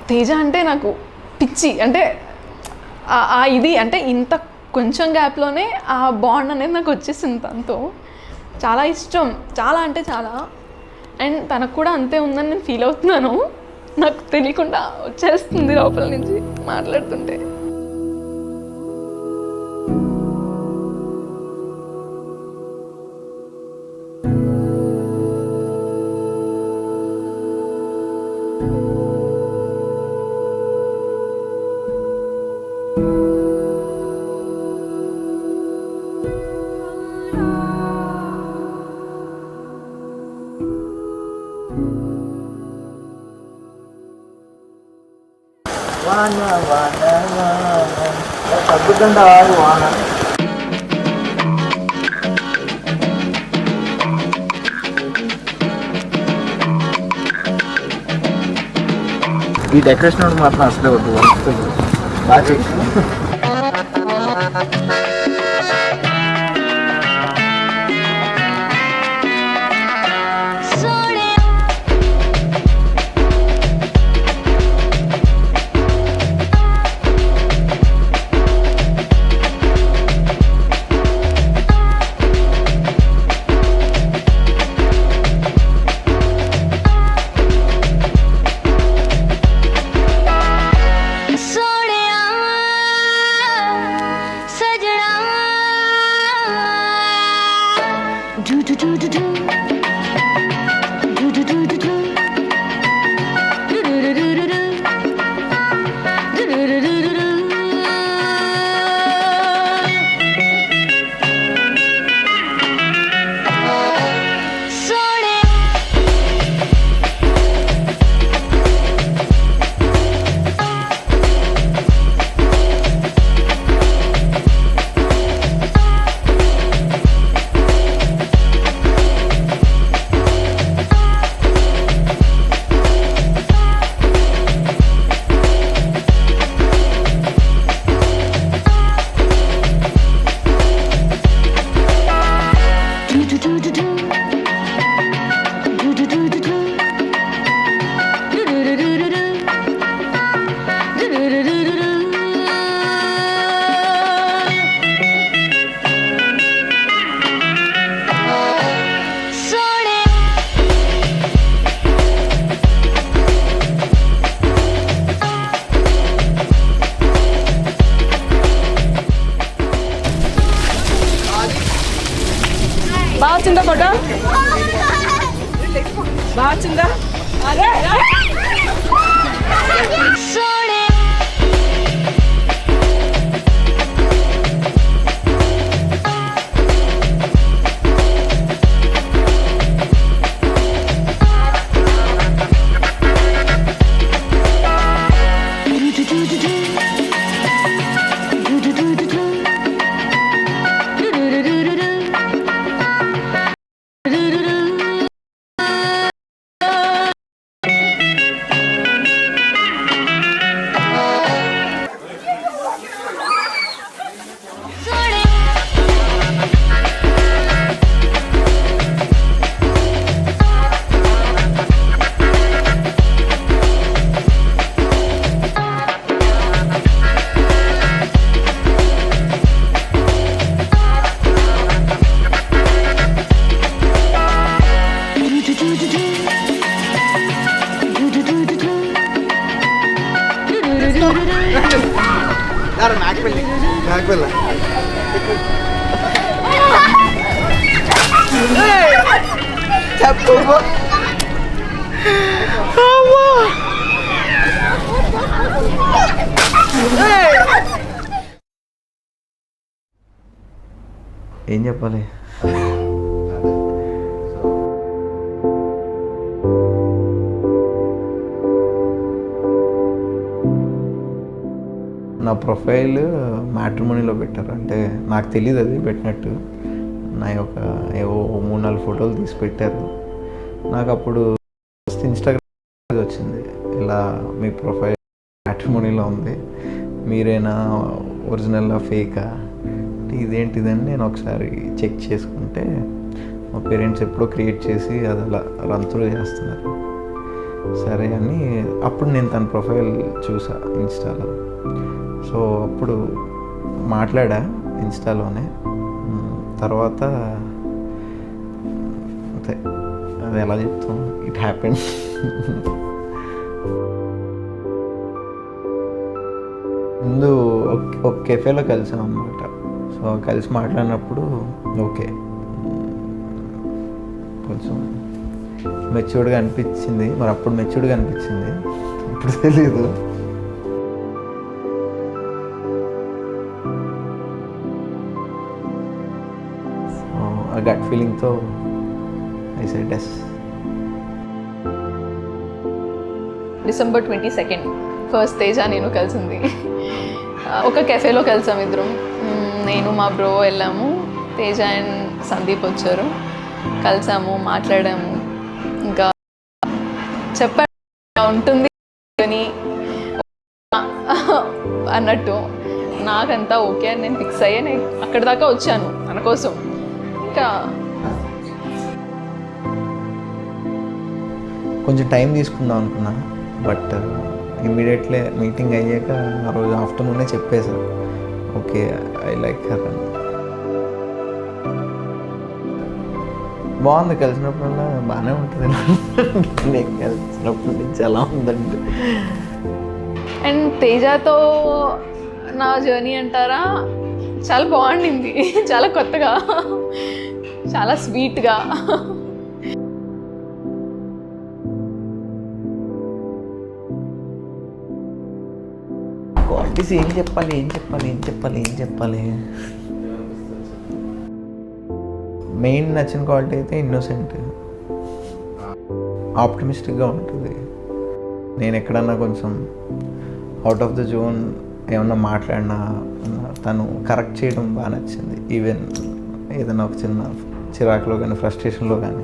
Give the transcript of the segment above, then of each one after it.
తేజ అంటే నాకు పిచ్చి. అంటే ఇది అంటే ఇంత కొంచెం గ్యాప్లోనే ఆ బాండ్ అనేది నాకు వచ్చేసింది తనతో. చాలా ఇష్టం, చాలా అంటే చాలా. అండ్ తనకు కూడా అంతే ఉందని నేను ఫీల్ అవుతున్నాను. నాకు తెలియకుండా వచ్చేస్తుంది లోపల నుంచి మాట్లాడుతుంటే. వాన వాన వాన తగ్గుతుంట వాడు వాన. ఈ డెకరేషన్ మాత్రం అసలే వద్దు, వస్తుంది బాగా చెయ్యి. బాగా వచ్చిందా ఫోటో? బాగా వచ్చిందా? అదే ఏం చెప్పాలి? నా ప్రొఫైల్ మ్యాట్రిమోనీలో పెట్టారు. అంటే నాకు తెలియదు అది పెట్టినట్టు. నా యొక్క ఏవో 3-4 ఫోటోలు తీసి పెట్టారు. నాకు అప్పుడు ఇన్స్టాగ్రామ్ వచ్చింది, ఇలా మీ ప్రొఫైల్ మ్యాట్రిమోనీలో ఉంది, మీరేనా ఒరిజినల్లా ఫేకా, ఇదేంటిదని నేను ఒకసారి చెక్ చేసుకుంటే మా పేరెంట్స్ ఎప్పుడో క్రియేట్ చేసి అది అలా రన్ త్రూ చేస్తున్నారు. సరే అని అప్పుడు నేను తన ప్రొఫైల్ చూసా ఇన్స్టాలో. సో అప్పుడు మాట్లాడా ఇన్స్టాలోనే. తర్వాత అంతే, అది ఎలా చెప్తాం, ఇట్ హ్యాపెన్. ముందు ఒక కెఫేలో కలిసాం అన్నమాట. సో కలిసి మాట్లాడినప్పుడు ఓకే, కొంచెం మెచ్యూర్డ్గా అనిపించింది. మరి అప్పుడు మెచ్యూర్డ్గా అనిపించింది, ఇప్పుడు తెలీదు. సో ఆ గట్ ఫీలింగ్తో I said yes. December 22nd first Teja నేను కలిసింది ఒక కెఫేలో కలిసాం ఇద్దరం. నేను మా బ్రో వెళ్ళాము, తేజ అండ్ సందీప్ వచ్చారు, కలిసాము, మాట్లాడాము. ఇంకా చెప్పాడు ఉంటుంది అని అన్నట్టు. నాకంతా ఓకే అని నేను ఫిక్స్ అయ్యా. నేను అక్కడి దాకా వచ్చాను మన కోసం. ఇంకా కొంచెం టైం తీసుకుందాం అనుకున్నా, బట్ ఇమ్మీడియట్లీ మీటింగ్ అయ్యాక ఆ రోజు ఆఫ్టర్నూనే చెప్పేశారు ఓకే ఐ లైక్ హర్ అని. బాగుంది, కలిసినప్పుడల్లా బాగానే ఉంటుంది. నేను కలిసినప్పటి నుంచి ఎలా ఉందంటే, అండ్ తేజతో నా జర్నీ అంటారా, చాలా బాగుండింది, చాలా కొత్తగా, చాలా స్వీట్గా. క్వాలిటీస్ ఏం చెప్పాలి. మెయిన్ నచ్చిన క్వాలిటీ అయితే ఇన్నోసెంట్, ఆప్టమిస్టిక్గా ఉంటుంది. నేను ఎక్కడన్నా కొంచెం అవుట్ ఆఫ్ ద జోన్ ఏమన్నా మాట్లాడినా తను కరెక్ట్ చేయడం బాగా నచ్చింది. ఈవెన్ ఏదైనా ఒక చిన్న చిరాకులో కానీ ఫ్రస్ట్రేషన్లో కానీ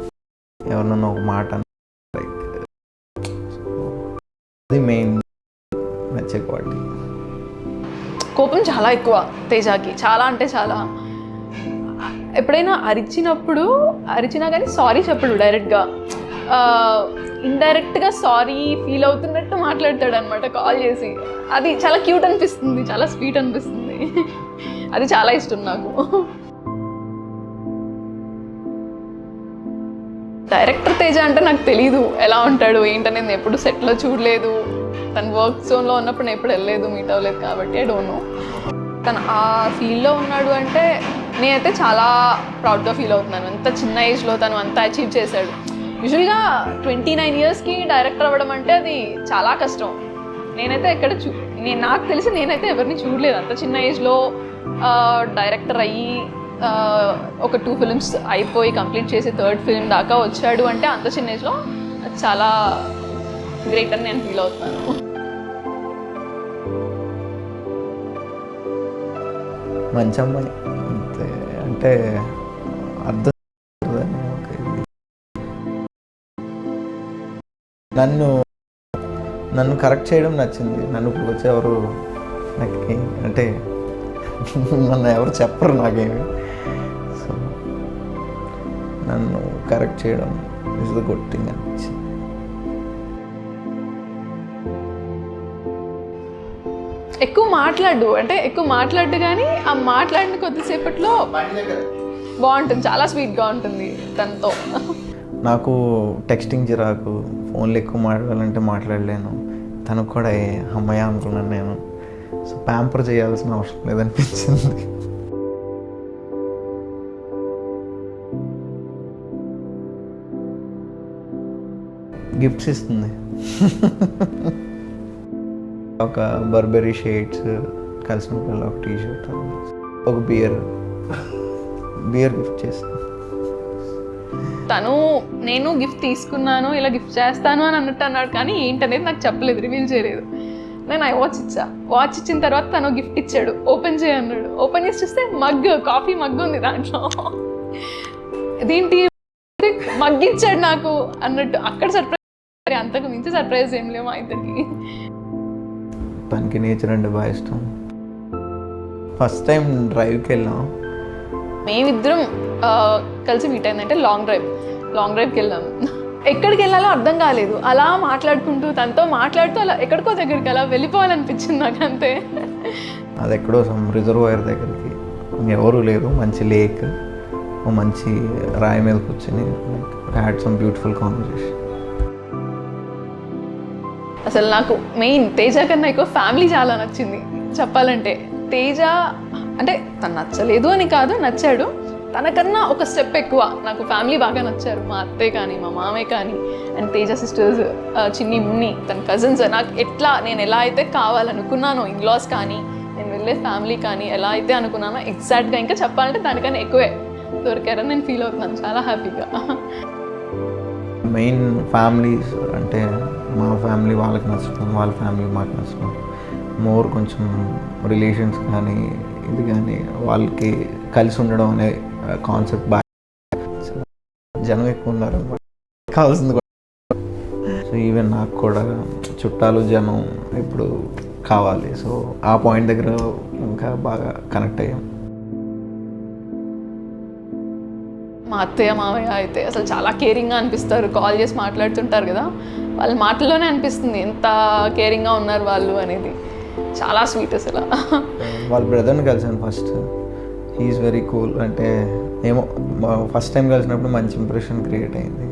ఎవరన్నా ఒక మాట లైక్, అది మెయిన్ నచ్చే క్వాలిటీ. కోపం చాలా ఎక్కువ తేజకి, చాలా అంటే చాలా. ఎప్పుడైనా అరిచినా కానీ సారీ చెప్పడు డైరెక్ట్గా, ఇండైరెక్ట్గా సారీ ఫీల్ అవుతున్నట్టు మాట్లాడతాడు అనమాట కాల్ చేసి. అది చాలా క్యూట్ అనిపిస్తుంది, చాలా స్వీట్ అనిపిస్తుంది. అది చాలా ఇష్టం నాకు. డైరెక్టర్ తేజ అంటే నాకు తెలీదు ఎలా ఉంటాడు ఏంటనేది, నేను ఎప్పుడు సెట్లో చూడలేదు. తను వర్క్ జోన్లో ఉన్నప్పుడు నేను ఎప్పుడు వెళ్ళలేదు, మీట్ అవ్వలేదు, కాబట్టి ఐ డోంట్ నో. తను ఆ ఫీల్డ్లో ఉన్నాడు అంటే నేనైతే చాలా ప్రౌడ్గా ఫీల్ అవుతున్నాను. అంత చిన్న ఏజ్లో తను అంత అచీవ్ చేశాడు. యూజువల్గా 29 ఇయర్స్కి డైరెక్టర్ అవ్వడం అంటే అది చాలా కష్టం. నేనైతే ఎక్కడ నాకు తెలిసి నేనైతే ఎవరిని చూడలేదు అంత చిన్న ఏజ్లో డైరెక్టర్ అయ్యి ఒక 2 ఫిల్మ్స్ అయిపోయి కంప్లీట్ చేసి 3rd ఫిల్మ్ దాకా వచ్చాడు అంటే అంత చిన్న ఏజ్లో చాలా గ్రేట్ అని నేను ఫీల్ అవుతున్నాను. మంచి అమ్మాయి అంతే, అంటే అర్థం నన్ను కరెక్ట్ చేయడం నచ్చింది. నన్ను ఇప్పుడు వచ్చేవారు నాకు అంటే నన్ను ఎవరు చెప్పరు నాకేమి. సో నన్ను కరెక్ట్ చేయడం ఇస్ ద గుడ్ థింగ్ అనిపించింది. ఎక్కువ మాట్లాడు కానీ ఆ మాట్లాడిన కొద్దిసేపట్లో బాగుంటుంది, చాలా స్వీట్గా ఉంటుంది తనతో. నాకు టెక్స్టింగ్ చిరాకు, ఫోన్లో ఎక్కువ మాట్లాడాలంటే మాట్లాడలేను. తనకు కూడా అమ్మాయి అనుకున్నాను నేను. సో ప్యాంపర్ చేయాల్సిన అవసరం లేదనిపించింది. గిఫ్ట్స్ ఇస్తుంది. ఒక బర్బెరీ షేడ్స్, కలిసిన పిల్ల ఒక టీషర్ట్, ఒక బియర్ గిఫ్ట్ చేస్తాను. నేను గిఫ్ట్ తీసుకున్నాను, ఇలా గిఫ్ట్ చేస్తాను అని అన్నాడు, కానీ ఏంటనేది నాకు చెప్పలేదు, రివీల్ చేయలేదు. నేను వాచ్ ఇచ్చిన తర్వాత తను గిఫ్ట్ ఇచ్చాడు, ఓపెన్ చేయన్నాడు. ఓపెన్ చేసి చూస్తే కాఫీ మగ్ ఉంది దాంట్లో. ఇదేంటి మగ్ ఇచ్చాడు నాకు అన్నట్టు. అక్కడ సర్ప్రైజ్, అంతకు మించి సర్ప్రైజ్ ఏం లేవు మా ఇద్దరికి. తనకి నేచర్ అంటే బాగా ఇష్టం. ఫస్ట్ టైం డ్రైవ్కి వెళ్ళాం, మేమిద్దరం కలిసి మీట్ అయిందంటే లాంగ్ డ్రైవ్కి వెళ్ళాము. ఎక్కడికి వెళ్ళాలో అర్థం కాలేదు. అలా మాట్లాడుకుంటూ తనతో మాట్లాడుతూ అలా ఎక్కడికో దగ్గరికి అలా వెళ్ళిపోవాలనిపించింది నాకు అంతే. అది ఎక్కడో సమ్ రిజర్వాయర్ దగ్గరికి, ఎవరు లేరు, మంచి లేక్, మంచి రాయి మీద కూర్చొని హ్యాడ్ సమ్ బ్యూటిఫుల్ కాన్వర్సేషన్. అసలు నాకు మెయిన్ తేజ కన్నా ఎక్కువ ఫ్యామిలీ చాలా నచ్చింది చెప్పాలంటే. తేజ అంటే తను నచ్చలేదు అని కాదు, నచ్చాడు. తనకన్నా ఒక స్టెప్ ఎక్కువ నాకు ఫ్యామిలీ బాగా నచ్చారు. మా అత్తయ్య కానీ, మా మామయ్య కానీ, అండ్ తేజ సిస్టర్స్, చిన్ని మున్ని, తన కజిన్స్. నాకు నేను ఎలా అయితే కావాలనుకున్నానో, ఇన్లాస్ కానీ, నేను వెళ్ళే ఫ్యామిలీ కానీ ఎలా అయితే అనుకున్నానో ఎగ్జాక్ట్గా, ఇంకా చెప్పాలంటే దానికన్నా ఎక్కువే దొరికారని నేను ఫీల్ అవుతున్నాను చాలా హ్యాపీగా. మెయిన్ ఫ్యామిలీస్ అంటే మా ఫ్యామిలీ వాళ్ళకి నచ్చడం, వాళ్ళ ఫ్యామిలీ మాకు నచ్చడం, మోర్ కొంచెం రిలేషన్స్ కానీ ఇది కానీ వాళ్ళకి కలిసి ఉండడం అనే కాన్సెప్ట్ బాగా జనం ఎక్కువ ఉన్నారు కావాల్సింది. సో ఈవెన్ నాకు కూడా చుట్టాలు జనం ఇప్పుడు కావాలి. సో ఆ పాయింట్ దగ్గర ఇంకా బాగా కనెక్ట్ అయ్యాం. మా అత్తయ్య మామయ్య అయితే అసలు చాలా కేరింగ్గా అనిపిస్తారు. కాల్ చేసి మాట్లాడుతుంటారు కదా, వాళ్ళ మాటల్లోనే అనిపిస్తుంది ఎంత కేరింగ్గా ఉన్నారు వాళ్ళు అనేది. చాలా స్వీట్ అసలు. వాళ్ళ బ్రదర్ని కలిసాను ఫస్ట్. He's very cool. అంటే ఏమో ఫస్ట్ టైం కలిసినప్పుడు మంచి ఇంప్రెషన్ క్రియేట్ అయింది.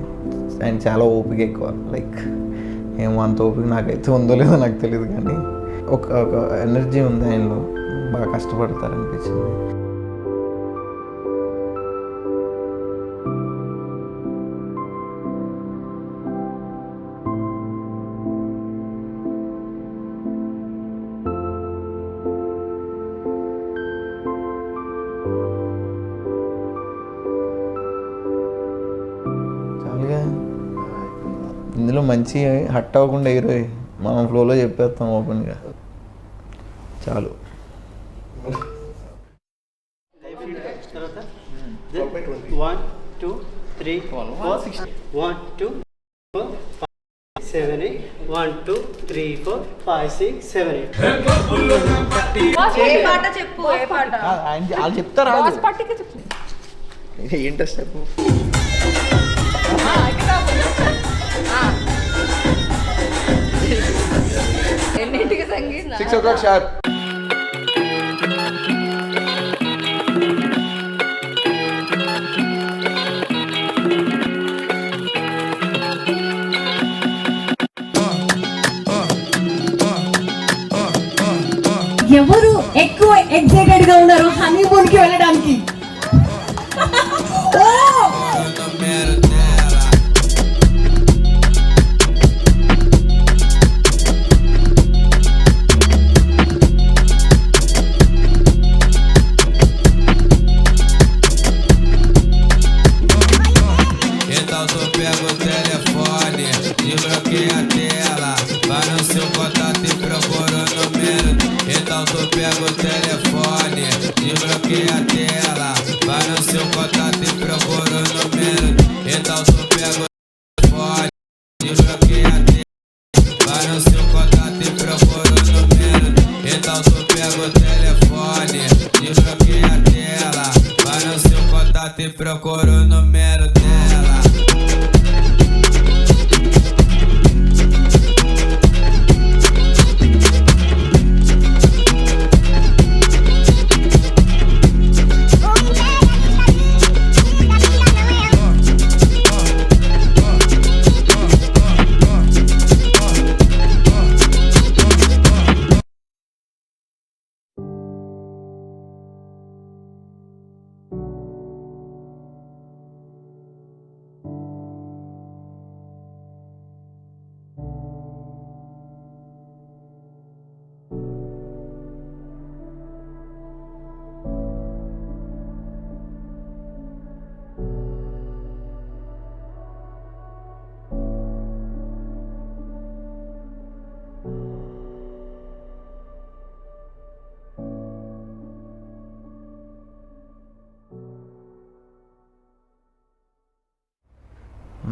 ఆయన చాలా ఓపిక ఎక్కువ. లైక్ ఏమో అంత ఓపిక నాకైతే ఉందో లేదో నాకు తెలియదు, కానీ ఒక ఎనర్జీ ఉంది ఆయనలో. బాగా కష్టపడతారనిపించింది. ఇందులో మంచి హట్ అవ్వకుండా హీరో మనం ఫ్లోలో చెప్పేస్తాం ఓపెన్గా చాలు. వాళ్ళు చెప్తారా ఏంటో స్టెప్ ఎన్నింటికి సంగీతం 6 o'clock sharp. ఎవరు ఎక్కువ ఎక్సైటెడ్ గా ఉన్నారు హనీమూన్ కి వెళ్ళడానికి? Procura o número dela.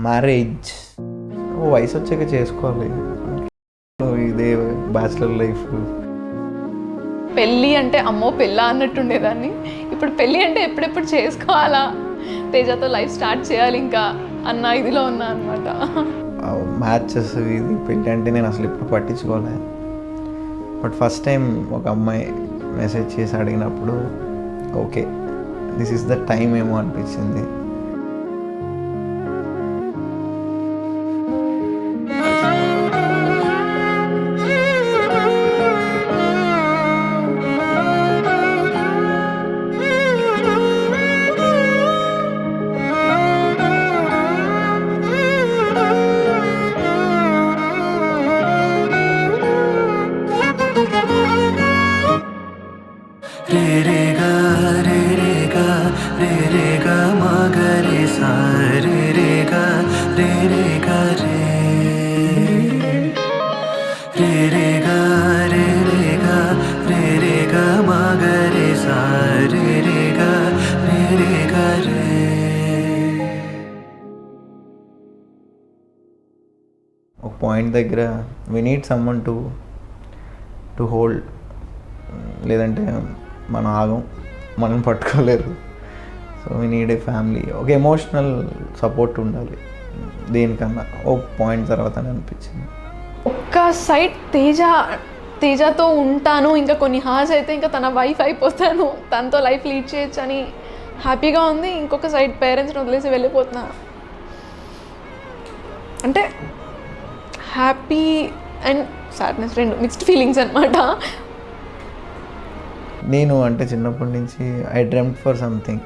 Marriage వయసు వచ్చాక చేసుకోవాలి. ఇదే బ్యాచిలర్ లైఫ్. పెళ్ళి అంటే అమ్మో పెళ్ళా అన్నట్టుండేదాన్ని. ఇప్పుడు పెళ్ళి అంటే ఎప్పుడెప్పుడు చేసుకోవాలా, తేజతో లైఫ్ స్టార్ట్ చేయాలి ఇంకా అన్న ఇదిలో ఉన్నా అనమాట. మ్యాచెస్ ఇది పెళ్ళి అంటే నేను అసలు ఇప్పుడు పట్టించుకోలేదు. బట్ ఫస్ట్ టైం ఒక అమ్మాయి మెసేజ్ చేసి అడిగినప్పుడు okay this is the time ఏమో అనిపించింది. रे रे गा रे रे गा रे रे गा मा गा रे सा रे रे गा रे रे गा रे रे रे गा रे रे गा रे रे गा मा गा रे सा रे रे गा रे. ఒక పాయింట్ దగ్గర we need someone to hold, లేదంటే మనం ఆగం, మనం పట్టుకోలేరు. So we need a family, ఒక ఎమోషనల్ సపోర్ట్ ఉండాలి దేనికన్నా. ఓ పాయింట్ తర్వాత అనిపించింది ఒక్క సైడ్ తేజతో ఉంటాను, ఇంకా కొన్ని హార్స్ అయితే ఇంకా తన వైఫ్ అయిపోతాను, తనతో లైఫ్ లీడ్ చేయొచ్చు అని హ్యాపీగా ఉంది. ఇంకొక సైడ్ పేరెంట్స్ని వదిలేసి వెళ్ళిపోతున్నా అంటే హ్యాపీ అండ్ సాడ్నెస్, రెండు మిక్స్డ్ ఫీలింగ్స్ అనమాట. నేను అంటే చిన్నప్పటి నుంచి ఐ డ్రీమ్డ్ ఫర్ సంథింగ్.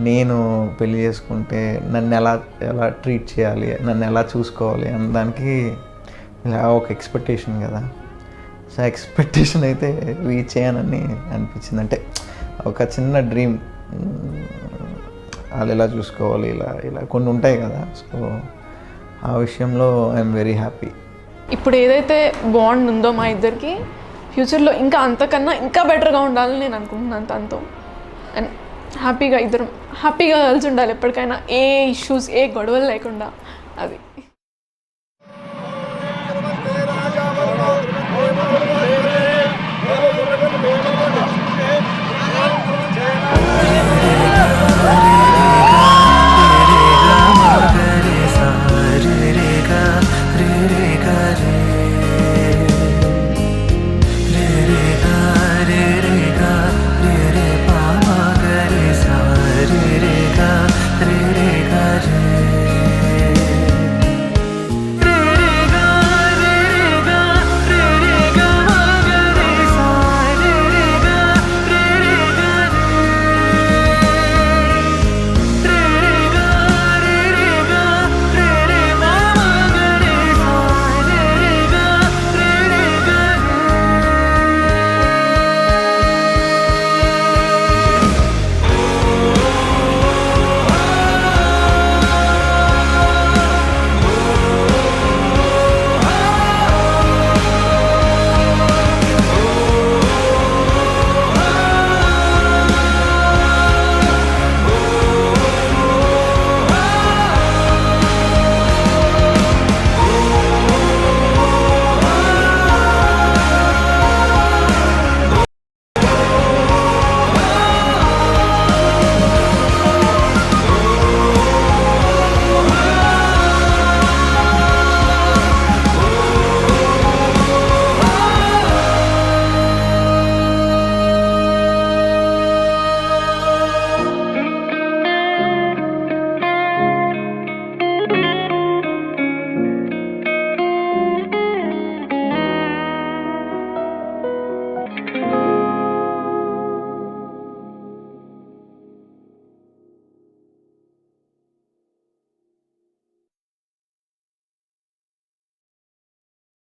నేను పెళ్లి చేసుకుంటే నన్ను ఎలా ట్రీట్ చేయాలి, నన్ను ఎలా చూసుకోవాలి అన్న దానికి ఇలా ఒక ఎక్స్పెక్టేషన్ కదా. సో ఎక్స్పెక్టేషన్ అయితే రీచ్ చేయనని అనిపించింది. అంటే ఒక చిన్న డ్రీమ్, వాళ్ళు ఎలా చూసుకోవాలి, ఇలా కొన్ని ఉంటాయి కదా. సో ఆ విషయంలో ఐఎమ్ వెరీ హ్యాపీ. ఇప్పుడు ఏదైతే బాండ్ ఉందో మా ఇద్దరికి, ఫ్యూచర్లో ఇంకా అంతకన్నా ఇంకా బెటర్గా ఉండాలని నేను అనుకుంటున్నాను తనతో. అండ్ హ్యాపీగా ఇద్దరం హ్యాపీగా కలిసి ఉండాలి ఎప్పటికైనా, ఏ ఇష్యూస్ ఏ గొడవలు లేకుండా. అది